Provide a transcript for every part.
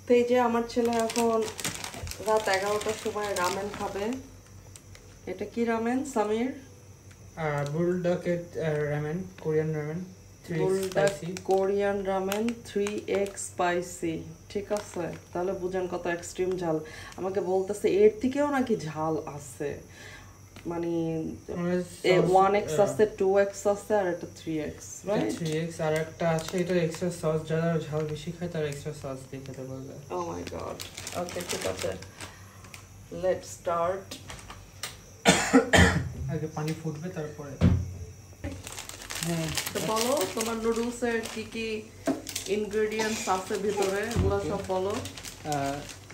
তো এই যে আমার ছেলে এখন রাত 11টার সময় রামেন খাবে। এটা কি ramen Samir? Bulldog ramen, Korean ramen, 3x spicy. Korean ramen 3x spicy. ঠিক আছে, তাহলে বুঝেন কত এক্সট্রিম ঝাল। আমাকে বলতেছে এর থেকেও নাকি ঝাল আছে, মানে 1x আছে, 2x আছে, আর এটা 3x, রাইট? 3x আর একটা আছে, এটা এক্সট্রা সস, যারা ঝাল বেশি খায় তারা এক্সট্রা সস দিয়ে খেতে পারবে। ও মাই গড। ওকে, ঠিক আছে, লেটস স্টার্ট। আগে পানি ফুটবে তারপরে। তো বলো তোমার নুডলসের কি কি ইনগ্রেডিয়েন্টস আছে ভিতরে, এগুলো সব বলো।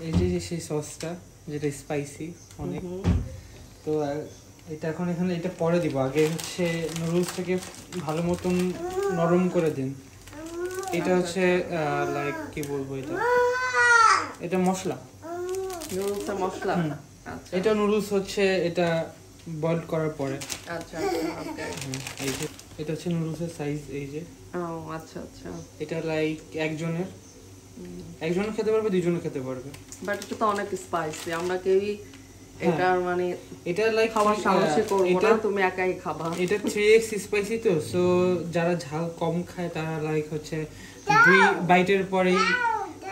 এই যে সেই সসটা যেটা স্পাইসি অনেক, তো এটা এখন এখানে এটা পরে দিব। আগে হচ্ছে নুডলসটাকে ভালো মতন নরম করে দিন। এটা হচ্ছে লাইক কি বলবো, এটা মশলা, নুডলসের মশলা। আচ্ছা, এটা নুডলস হচ্ছে এটা বয়েল করার পরে। আচ্ছা আচ্ছা, ওকে। এই যে এটা হচ্ছে নুডলসের সাইজ, এই যে। ও আচ্ছা আচ্ছা। এটা লাইক একজনের খেতে পারবে, দুইজনের খেতে পারবে। বাট এটা তো অনেক স্পাইসি, আমরা কেউই এটার মানে এটা লাইক খাওয়ার সাহসই করবো না, তুমি একাই খাবা। এটা 3x স্পাইসি, তো সো যারা ঝাল কম খায় তারা লাইক হচ্ছে 2 বাইটের পরেই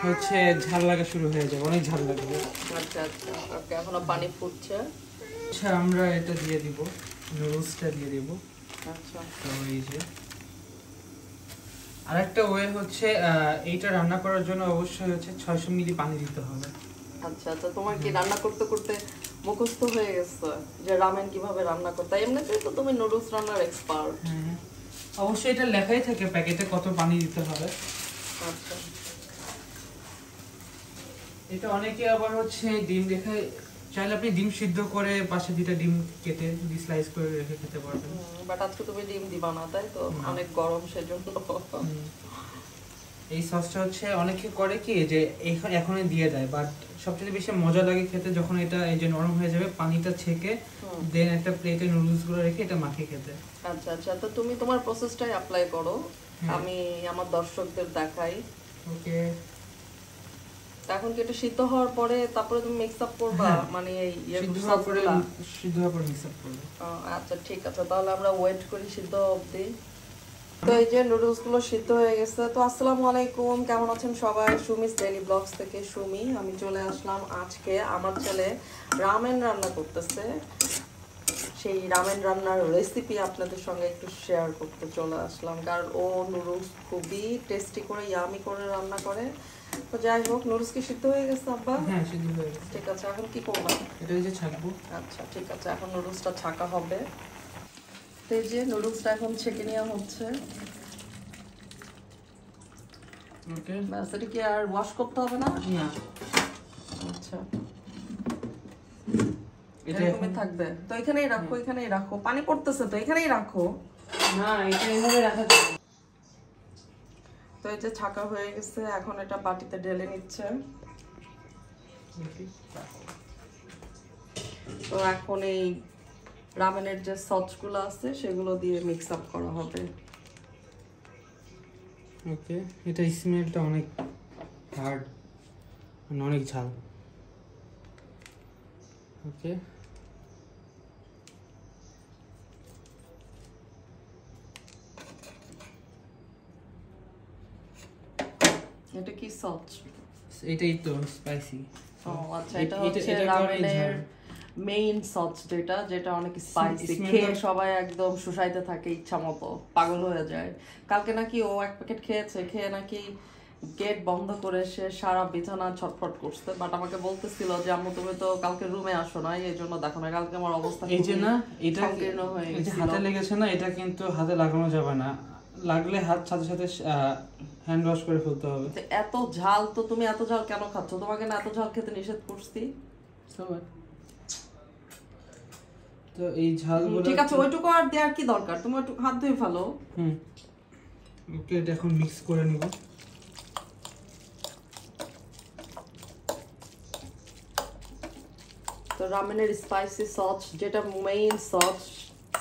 হচ্ছে ঝাল লাগা শুরু হয়ে যাবে, অনেক ঝাল লাগবে। আচ্ছা আচ্ছা, ওকে। এখনো পানি ফুটছে। আচ্ছা, আমরা এটা দিয়ে দিব, নুডলসটা দিয়ে দিব। আচ্ছা, তো এই যে আরেকটা ওয়ে হচ্ছে এইটা রান্না করার জন্য অবশ্যই হচ্ছে 600 মিলি পানি দিতে হবে। আচ্ছা আচ্ছা, তোমার কি রান্না করতে করতে মুখস্থ হয়ে গেছে যে রামেন কিভাবে রান্না করতে? এমনিতেই তো তুমি নুডলস রান্নার এক্সপার্ট। অবশ্যই এটা লেখাই থাকে প্যাকেটে কত পানি দিতে হবে। আচ্ছা, এটা অনেকে আবার হচ্ছে ডিম রেখে, চাইলে আপনি ডিম সিদ্ধ করে পাশে দুটো ডিম কেটে স্লাইস করে রেখে খেতে পারবেন। বাট আজকে তুমি ডিম দিবা না, তাই তো? অনেক গরম, সেজন্য। এই সসটা হচ্ছে অনেকে করে কি যে এখনই দিয়ে দেয়, বাট সবচেয়ে বেশি মজা লাগে খেতে যখন এটা এই যে নরম হয়ে যাবে, পানিটা ছেঁকে দেন একটা প্লেটে নুডলস গুলো রেখে এটা মাখিয়ে খেতে। আচ্ছা আচ্ছা, তো তুমি তোমার প্রসেসটাই অ্যাপ্লাই করো, আমি আমার দর্শকদের দেখাই। ওকে, এখন কি এটা সিদ্ধ হওয়ার পরে তারপরে তুমি মিক্স আপ করবা, মানে এই সিদ্ধ হওয়ার পরে মিক্স আপ করবে। আচ্ছা ঠিক আছে, তাহলে আমরা ওয়েট করি সিদ্ধ অবধি। তো এই যে নুডলস গুলো সিদ্ধ হয়ে গেছে। তো আসসালামু আলাইকুম, কেমন আছেন সবাই? সুমিস ডেইলি ব্লগস থেকে সুমি। আমি চলে আসলাম আজকে, আমার ছেলে রামেন রান্না করতেছে, সেই রামেন রান্নার রেসিপি আপনাদের সঙ্গে একটু শেয়ার করতে চলে আসলাম, কারণ ও নুডলস খুবই টেস্টি করে, ইয়ামি করে রান্না করে। তো যাই হোক, নুডলস কি সিদ্ধ হয়ে গেছে আব্বা? হ্যাঁ, সিদ্ধ হয়ে গেছে। ঠিক আছে, এখন কি করবো? এটা এই যে ছাকবো। আচ্ছা ঠিক আছে, এখন নুডলসটা ছাকা হবে। তো এই যে নুডলসটা এখন ছেঁকে নেওয়া হচ্ছে। ওকে, ব্যাস, এটা কি আর ওয়াশ করতে হবে না? না। আচ্ছা, এটা এরকমই থাকবে। তো এখানেই রাখো, এখানেই রাখো, পানি পড়তেছে তো এখানেই রাখো। না, এটা এভাবে রাখা যাবে। তো এই যে ছাকা হয়ে গেছে, এখন এটা বাটিতে ঢেলে নিচ্ছে। তো এখন এই রামেনের যে সসগুলো আছে সেগুলো দিয়ে মিক্স আপ করা হবে। ওকে, এটা স্মেলটা অনেক হার্ড, মানে অনেক ঝাল। ওকে, এটা কি সস? এটাই তো স্পাইসি। ও আচ্ছা, এটা হচ্ছে রামেনের মেইন সস, যেটা অনেক স্পাইসি, খেয়ে সবাই একদম সুসাইতে থাকে ইচ্ছা মতো, পাগল হয়ে যায়। কালকে নাকি ও এক প্যাকেট খেয়েছে, খেয়ে নাকি গেট বন্ধ করে সে সারা বিছানা ছটফট করছে। বাট আমাকে বলতেছিল যে আম্মু তুমি তো কালকে রুমে আসো না, এই জন্য দেখো না কালকে আমার অবস্থা এই যে না, এটা সংকীর্ণ হয়ে গেছে। হাতে লেগেছে না, এটা কিন্তু হাতে লাগানো যাবে না, লাগলে হাত সাথে সাথে হ্যান্ড ওয়াশ করে ফেলতে হবে। এত ঝাল, তো তুমি এত ঝাল কেন খাচ্ছ? তোমাকে না এত ঝাল খেতে নিষেধ করছি। তো এই ঝালগুলো ঠিক আছে, ওইটুকু আর দেওয়ার কি দরকার? তুমি একটু হাত ধুয়ে ফেলো। ওকে, এটা এখন মিক্স করে নিব। তো রামেনের স্পাইসি সস, যেটা মেইন সস,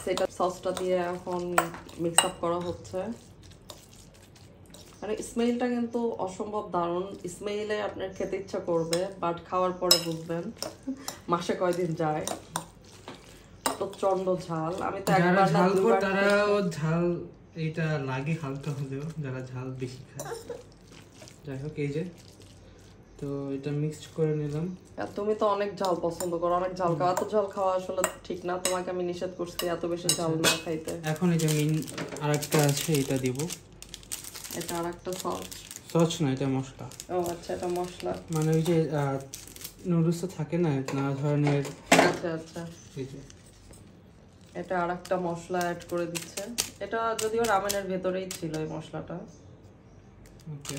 সেটা সসটা দিয়ে এখন মিক্স আপ করা হচ্ছে। মানে স্মেলটা কিন্তু অসম্ভব দারুণ। স্মেলে আপনার খেতে ইচ্ছা করবে, বাট খাওয়ার পরে বুঝবেন মাসে কয়দিন যায়। প্রচন্ড ঝাল। আমি তো যারা একবার না ঝাল দুবার তারাও ঝাল এটা লাগে হালকা হলেও, যারা ঝাল বেশি খায়। যাই হোক, এই যে তো এটা মিক্সড করে নিলাম। আর তুমি তো অনেক ঝাল পছন্দ করো, অনেক ঝাল খাওয়া। এত ঝাল খাওয়া আসলে ঠিক না, তোমাকে আমি নিষেধ করছি এত বেশি ঝাল না খাইতে। এখন এই যে আরেকটা আছে, এটা দিব। এটা আরেকটা সস? সস না, এটা মশলা। ও আচ্ছা, এটা মশলা। মানে ওই যে নুডলস থাকে না নানা ধরনের। আচ্ছা আচ্ছা, এই যে এটা আরেকটা মশলা অ্যাড করে দিচ্ছে। এটা যদিও রামেনের ভেতরেই ছিল এই মশলাটা। ওকে,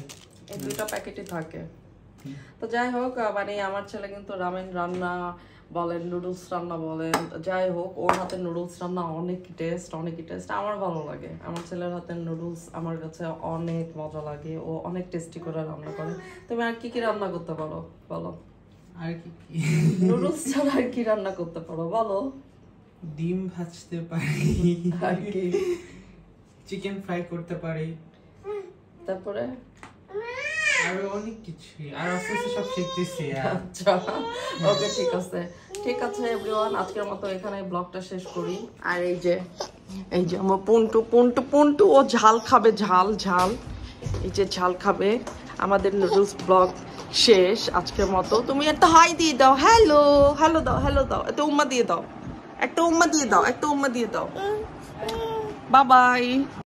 এই দুইটা প্যাকেটই থাকে। তো যাই হোক, মানে আমার ছেলে কিন্তু রামেন রান্না বলেন, নুডলস রান্না বলেন, যাই হোক ওর হাতের নুডলস রান্না অনেকই টেস্ট। আমার ভালো লাগে, আমার ছেলের হাতের নুডলস আমার কাছে অনেক মজা লাগে। ও অনেক টেস্টি করে রান্না করে। তুমি আর কি কি রান্না করতে পারো বলো? আর কি কি নুডলস ছাড়া আর কি রান্না করতে পারো বলো? ডিম ভাজতে পারি, আর কি? চিকেন ফ্রাই করতে পারি, তারপরে আরো অনেক কিছু। আর আস্তে আস্তে সব শিখতেছি। আচ্ছা, ওকে, ঠিক আছে এভরিওয়ান, আজকের মতো এখানে ব্লগটা শেষ করি। আর এই যে আমার পন্টু ও ঝাল খাবে, ঝাল এই যে ঝাল খাবে। আমাদের নুডলস ব্লগ শেষ আজকের মতো। তুমি একটা হাই দিয়ে দাও, হ্যালো দাও, একটা উম্মা দিয়ে দাও, বাই বাই।